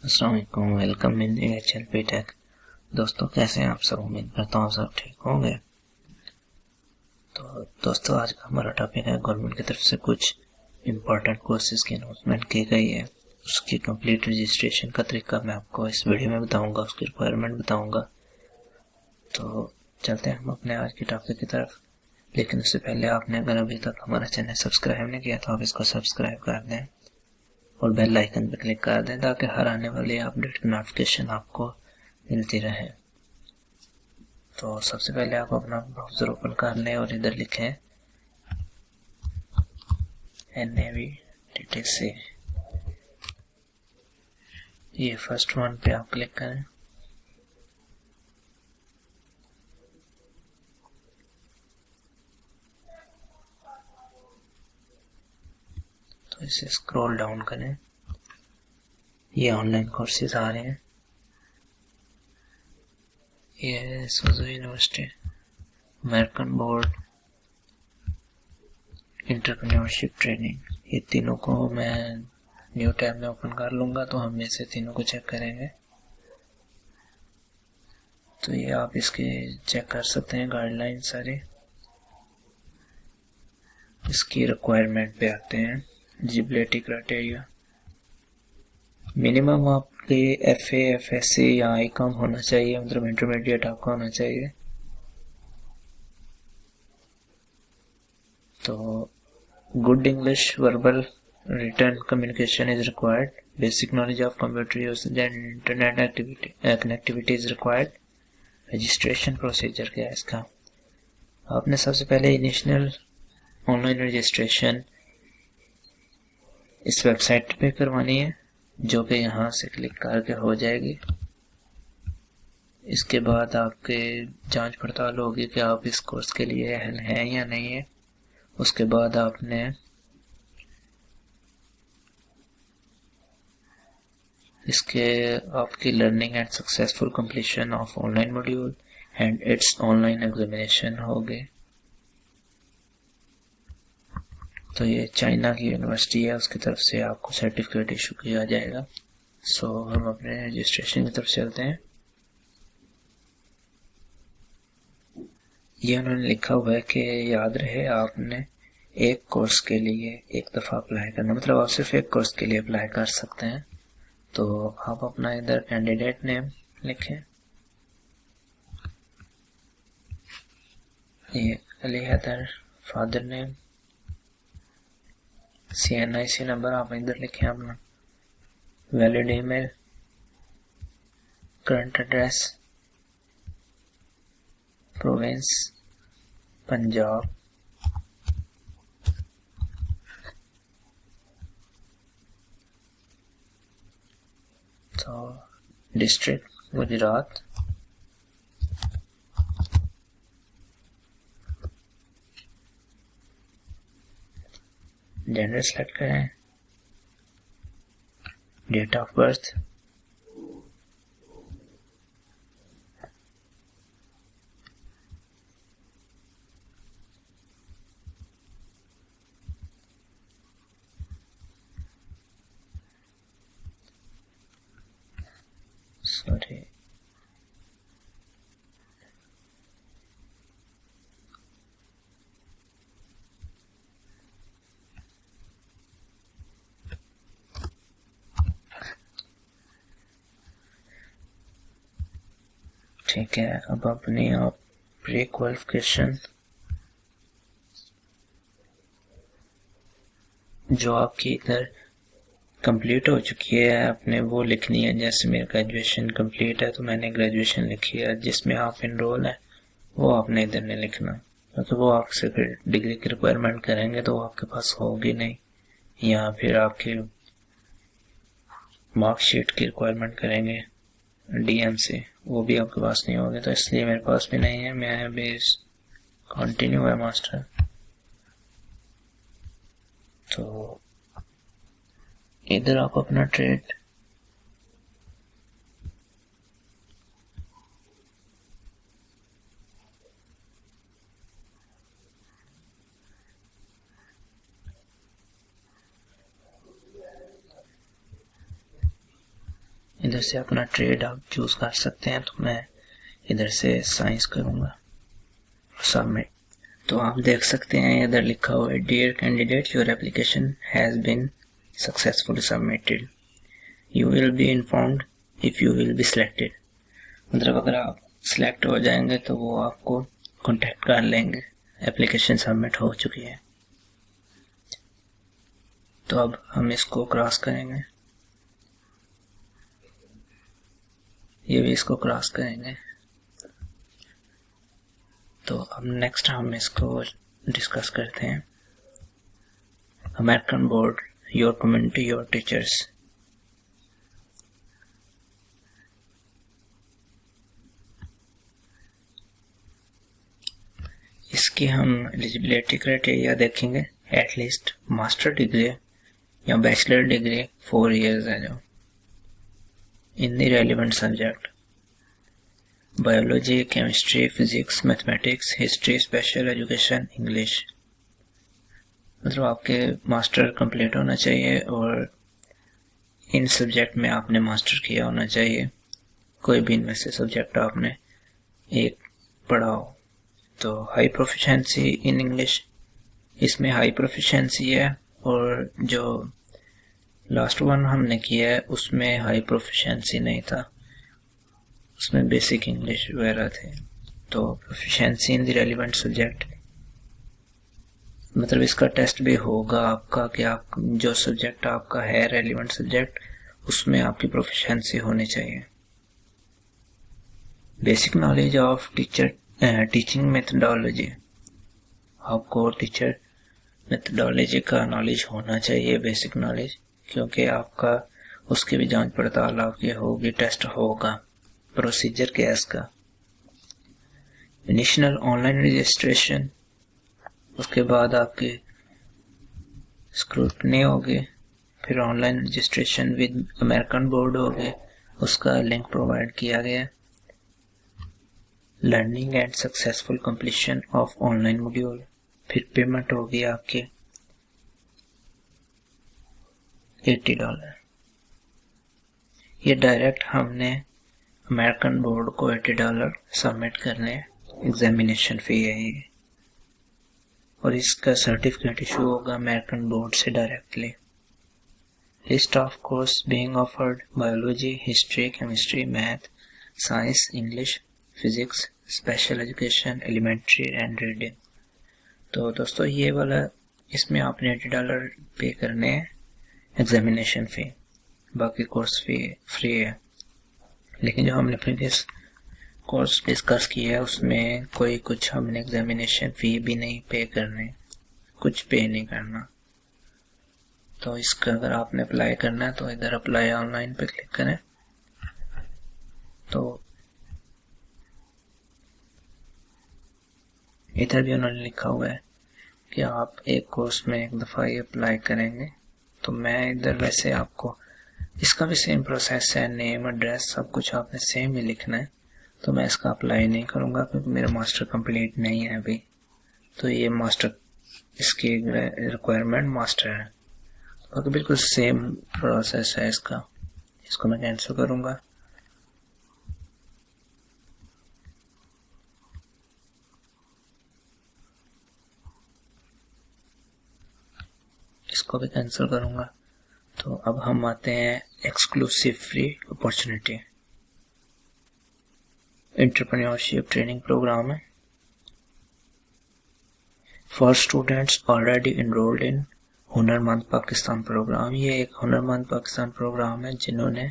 अस्सलाम वालेकुम, welcome in AHLP take. दोस्तों कैसे हैं आप सब? उम्मीद करता हूँ सब ठीक होंगे। तो दोस्तों आज का हमारा टॉपिक है गवर्नमेंट की तरफ से कुछ इम्पोर्टेंट कोर्सेज की अनाउंसमेंट की गई है, उसकी कंप्लीट रजिस्ट्रेशन का तरीका मैं आपको इस वीडियो में बताऊंगा, उसकी रिक्वायरमेंट बताऊंगा। तो चलते हैं हम अपने आज के टॉपिक की तरफ। लेकिन उससे पहले आपने अगर अभी तक हमारा चैनल सब्सक्राइब नहीं किया तो आप इसको सब्सक्राइब कर दें और बेल आइकन पर क्लिक कर दें ताकि हर आने वाली अपडेट की नोटिफिकेशन आपको मिलती रहे। तो सबसे पहले आप अपना ब्राउज़र ओपन कर लें और इधर लिखें NAVTTC। ये फर्स्ट वन पे आप क्लिक करें। तो इसे स्क्रॉल डाउन करें। ये ऑनलाइन कोर्सेज आ रहे हैं। ये सुज़ू university, American board, entrepreneurship training, ये तीनों को मैं न्यू टैब में ओपन कर लूँगा तो हम इसे तीनों को चेक करेंगे। तो ये आप इसके चेक कर सकते हैं गाइडलाइन सारे। इसकी रिक्वायरमेंट पे आते हैं। एलिजिबिलिटी क्राइटेरिया, मिनिमम आपके FA FSC या ICOM होना चाहिए, मतलब इंटरमीडिएट आपका होना चाहिए। तो good English, verbal, written communication is required, basic knowledge of computer usage and internet connectivity is required. Registration procedure क्या है इसका? आपने सबसे पहले इनिशियल ऑनलाइन रजिस्ट्रेशन इस वेबसाइट पे करवानी है, जो कि यहाँ से क्लिक करके हो जाएगी। इसके बाद आपके जांच पड़ताल होगी कि आप इस कोर्स के लिए अहल हैं या नहीं है। उसके बाद आपने इसके आपकी learning and successful completion of online module and it's online examination होगी। तो ये चाइना की यूनिवर्सिटी है, उसकी तरफ से आपको सर्टिफिकेट इशू किया जाएगा। सो हम अपने रजिस्ट्रेशन की तरफ चलते हैं। ये उन्होंने लिखा हुआ है कि याद रहे आपने एक कोर्स के लिए एक दफ़ा अप्लाई करना, मतलब आप सिर्फ एक कोर्स के लिए अप्लाई कर सकते हैं। तो आप अपना इधर कैंडिडेट नेम लिखें। ये Ali Haider, father name, CNIC number आप इधर लिखें अपना, valid email, current address, province Punjab, तो डिस्ट्रिक्ट गुजरात, जेंडर सेलेक्ट करें, डेट ऑफ बर्थ, सॉरी ठीक है। अब अपनी आप प्री क्वालिफिकेशन जो आपकी इधर कंप्लीट हो चुकी है आपने वो लिखनी है। जैसे मेरी ग्रेजुएशन कंप्लीट है तो मैंने ग्रेजुएशन लिखी है, जिसमें आप इनरोल है वो आपने इधर नहीं लिखना, क्योंकि वो आपसे फिर डिग्री की रिक्वायरमेंट करेंगे तो वो आपके पास होगी नहीं, या फिर आपकी मार्कशीट की रिक्वायरमेंट करेंगे DM से, वो भी आपके पास नहीं होगी। तो इसलिए मेरे पास भी नहीं है, मैं अभी कंटिन्यू है मास्टर। तो इधर आप अपना ट्रेड इधर से अपना ट्रेड आप चूज कर सकते हैं। तो मैं इधर से साइंस करूंगा, सबमिट। तो आप देख सकते हैं इधर लिखा हुआ है dear candidate, your application has been successfully submitted, you will be informed if you will be selected. मतलब अगर आप सिलेक्ट हो जाएंगे तो वो आपको कांटेक्ट कर लेंगे, एप्लीकेशन सबमिट हो चुकी है। तो अब हम इसको क्रॉस करेंगे, ये भी इसको क्रॉस करेंगे। तो अब नेक्स्ट हम इसको डिस्कस करते हैं। American board, your community, your teachers. इसकी हम एलिजिबिलिटी क्राइटेरिया देखेंगे। एटलीस्ट मास्टर डिग्री या बैचलर डिग्री 4 years है जो in the relevant subject, biology, chemistry, physics, mathematics, history, special education, English. मतलब आपके मास्टर कंप्लीट होना चाहिए और इन सब्जेक्ट में आपने मास्टर किया होना चाहिए। कोई भी इनमें से सब्जेक्ट आपने एक पढ़ा हो। तो हाई प्रोफिशिएंसी इन इंग्लिश, इसमें हाई प्रोफिशिएंसी है, और जो लास्ट वन हमने किया है उसमें हाई प्रोफिशिएंसी नहीं था, उसमें बेसिक इंग्लिश वगैरह थे। तो proficiency in the relevant subject, मतलब इसका टेस्ट भी होगा आपका कि आप जो सब्जेक्ट आपका है रेलिवेंट सब्जेक्ट उसमें आपकी प्रोफिशिएंसी होनी चाहिए। Basic knowledge of teaching methodology, आपको टीचर मेथडोलॉजी का नॉलेज होना चाहिए, बेसिक नॉलेज, क्योंकि आपका उसकी भी जांच पड़ताल आपकी होगी, टेस्ट होगा प्रोसीजर क्या है इसका। इनिशियल ऑनलाइन रजिस्ट्रेशन, उसके बाद आपकी स्क्रूटनी होगी, फिर online registration with American board होगी, उसका लिंक प्रोवाइड किया गया। Learning and successful completion of online module, फिर पेमेंट होगी आपकी $80। ये डायरेक्ट हमने अमेरिकन बोर्ड को $80 सबमिट करने, एग्जामिनेशन फी है ये, और इसका सर्टिफिकेट इशू होगा अमेरिकन बोर्ड से directly. List of course being offered, biology, history, chemistry, math, science, English, physics, special education, elementary and reading. तो दोस्तों ये वाला, इसमें आपने $80 पे करने हैं एग्जामिनेशन फी, बाकी कोर्स फी फ्री है। लेकिन जो हमने प्रीवियस कोर्स डिस्कस किया है उसमें कोई कुछ हमने एग्जामिनेशन फी भी नहीं पे करने, कुछ पे नहीं करना। तो इसका अगर आपने अप्लाई करना है तो इधर अप्लाई ऑनलाइन पे क्लिक करें। तो इधर भी उन्होंने लिखा हुआ है कि आप एक कोर्स में एक दफ़ा ही अप्लाई करेंगे। तो मैं इधर वैसे आपको, इसका भी सेम प्रोसेस है, नेम, एड्रेस, सब कुछ आपने सेम ही लिखना है। तो मैं इसका अप्लाई नहीं करूँगा क्योंकि मेरा मास्टर कंप्लीट नहीं है अभी। तो ये मास्टर, इसकी रिक्वायरमेंट मास्टर है, बाकी बिल्कुल सेम प्रोसेस है इसका। इसको मैं कैंसिल करूँगा। इसको भी कैंसिल करूँगा। तो अब हम आते हैं exclusive free opportunity, entrepreneurship training program है for students already enrolled in Hunarmand Pakistan programme. ये एक हुनरमंद पाकिस्तान प्रोग्राम है, जिन्होंने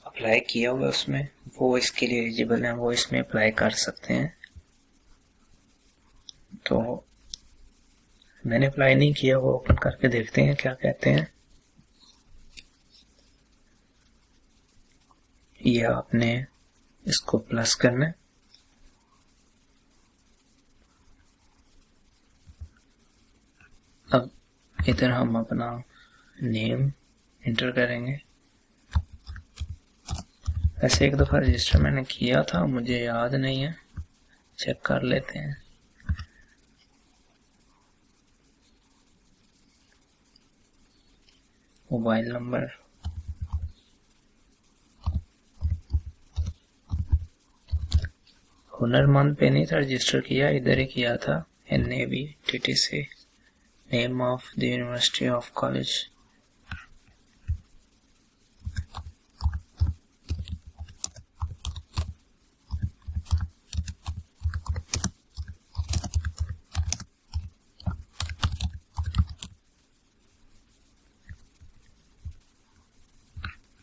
अप्लाई किया हुआ उसमें वो इसके लिए एलिजिबल हैं, वो इसमें अप्लाई कर सकते हैं। तो मैंने अप्लाई नहीं किया, वो ओपन करके देखते हैं क्या कहते हैं। ये आपने इसको प्लस करना है। अब इधर हम अपना नेम एंटर करेंगे। ऐसे एक दफ़ा रजिस्टर मैंने किया था, मुझे याद नहीं है, चेक कर लेते हैं। मोबाइल नंबर, हुनरमंद पे नहीं था रजिस्टर किया, इधर ही किया था, NAVTTC, name of the university of college.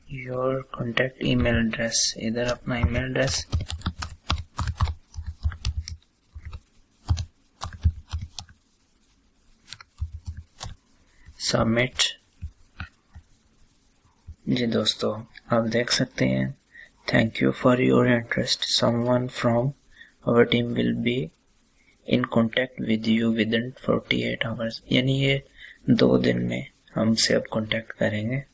Your contact email address, इधर अपना ईमेल एड्रेस, सबमिट। जी दोस्तों, आप देख सकते हैं, thank you for your interest, someone from our team will be in contact with you with in 48 hours, यानी ये 2 दिन में हमसे अब कॉन्टैक्ट करेंगे।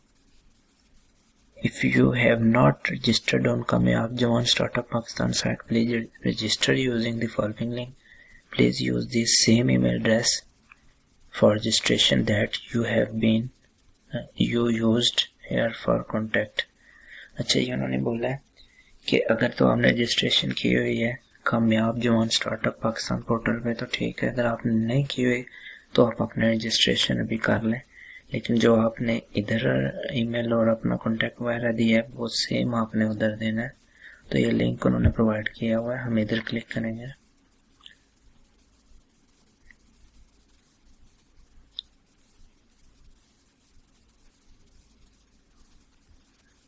If you have not registered on Kamyab Jawan Startup Pakistan site, please register using the following link. Please use the same email address for registration that you used here for contact. अच्छा, ये उन्होंने बोला है कि अगर तो आपने registration की हुई है कामयाब जवान स्टार्टअप पाकिस्तान पोर्टल पे तो ठीक है, अगर आपने नहीं की हुई तो आप अपने रजिस्ट्रेशन अभी कर लें, लेकिन जो आपने इधर ईमेल और अपना कॉन्टैक्ट वगैरह दिया है वो सेम आपने उधर देना है। तो ये लिंक उन्होंने प्रोवाइड किया हुआ है, हम इधर क्लिक करेंगे।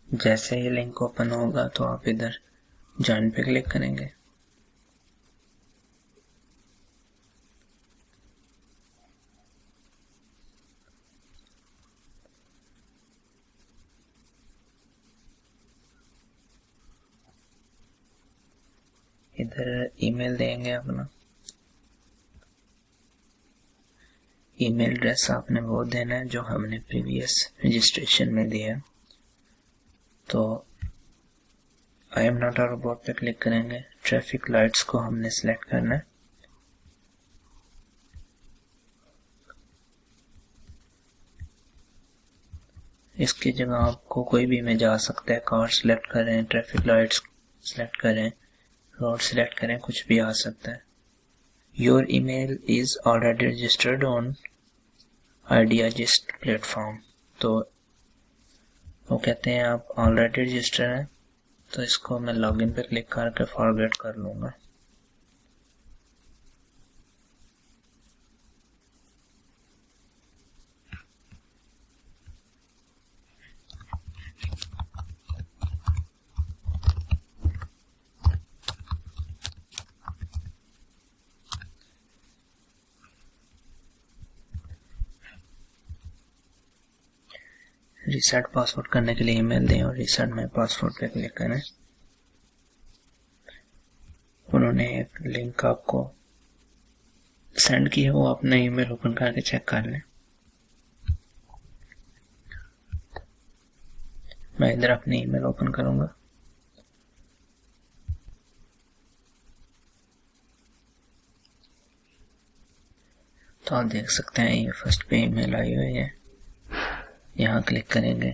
जैसे ही लिंक ओपन होगा तो आप इधर ज्वाइन पे क्लिक करेंगे। इधर ईमेल देंगे अपना, ईमेल एड्रेस आपने वो देना है जो हमने प्रीवियस रजिस्ट्रेशन में दिया। तो I am not a robot पे क्लिक करेंगे, ट्रैफिक लाइट्स को हमने सिलेक्ट करना है। इसकी जगह आपको कोई भी इमेज आ सकता है, कार सिलेक्ट करें, ट्रैफिक लाइट्स सिलेक्ट करें, रोड सिलेक्ट करें, कुछ भी आ सकता है। Your email is already registered on Ideagist platform, तो वो कहते हैं आप ऑलरेडी रजिस्टर हैं, तो इसको मैं लॉगिन पे क्लिक करके फॉरगेट कर लूंगा। रीसेट पासवर्ड करने के लिए ईमेल दें और रीसेट माय पासवर्ड पे क्लिक करें। उन्होंने एक लिंक आपको सेंड की है, वो अपना ईमेल ओपन करके चेक कर लें। मैं इधर अपनी ईमेल ओपन करूंगा। तो आप देख सकते हैं ये फर्स्ट पे ईमेल आई हुई है, यहाँ क्लिक करेंगे।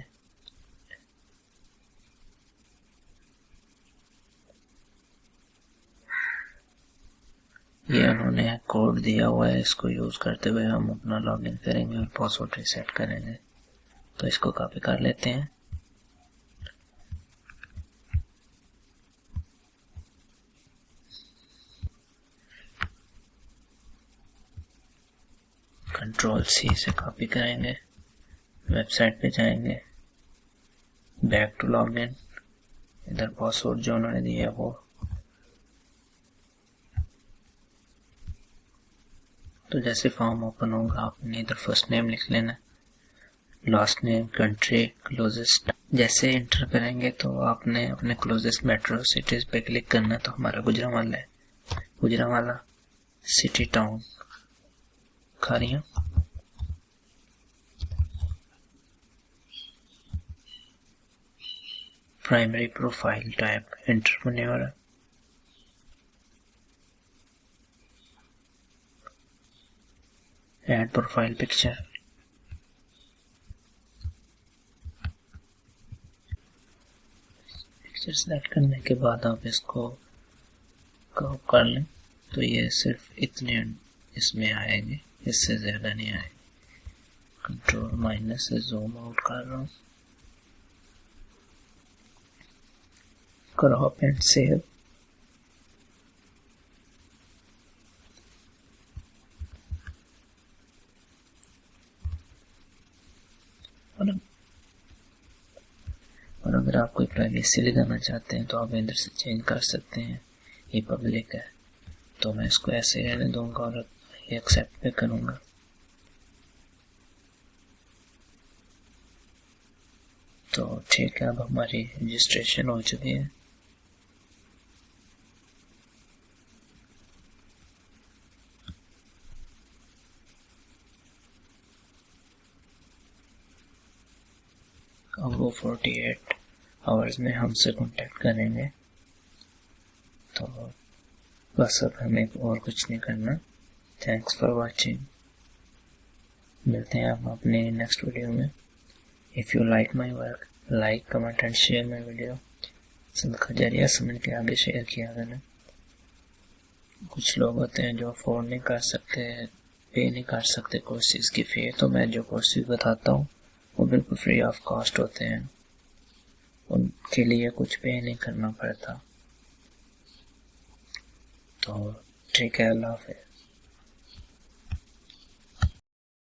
ये उन्होंने कोड दिया हुआ है, इसको यूज करते हुए हम अपना लॉगिन करेंगे और पासवर्ड रीसेट करेंगे। तो इसको कॉपी कर लेते हैं। Ctrl+C से कॉपी करेंगे, वेबसाइट पे जाएंगे, बैक टू लॉगिन, इधर पासवर्ड जो उन्होंने दिया वो, तो जैसे फॉर्म ओपन होगा आपने इधर फर्स्ट नेम लिख लेना, लास्ट नेम, कंट्री, क्लोजेस्ट। जैसे एंटर करेंगे तो आपने अपने क्लोजेस्ट मेट्रो सिटीज पे क्लिक करना। तो हमारा गुजरांवाला है, Gujranwala city town Kharian. Primary profile type entrepreneur, add profile picture, picture select करने के बाद आप इसको का कर लें तो ये सिर्फ इतने इसमें आएंगे, इससे ज़्यादा नहीं आएंगे। कंट्रोल माइनस से जूम आउट कर रहा हूँ, क्रॉप एंड सेव। और अगर आप कोई प्राइवेसी लगाना चाहते हैं तो आप इधर से चेंज कर सकते हैं। ये पब्लिक है तो मैं इसको ऐसे रहने दूंगा और ये एक्सेप्ट पे करूंगा। तो ठीक है, अब हमारी रजिस्ट्रेशन हो चुकी है। अब वो 48 आवर्स में हमसे कांटेक्ट करेंगे। तो बस अब हमें और कुछ नहीं करना। Thanks for watching. मिलते हैं हम अपने नेक्स्ट वीडियो में। If you like my work, like comment and share my video. सदका जरिया समझ के आगे शेयर किया करना। कुछ लोग होते हैं जो अफोर्ड नहीं कर सकते, पे नहीं कर सकते कोर्सेज की फ़ी, तो मैं जो कोर्सेज बताता हूँ वो बिल्कुल फ्री ऑफ कॉस्ट होते हैं, उनके लिए कुछ पे नहीं करना पड़ता। तो ठीक है, अल्लाह हाफ़िज़।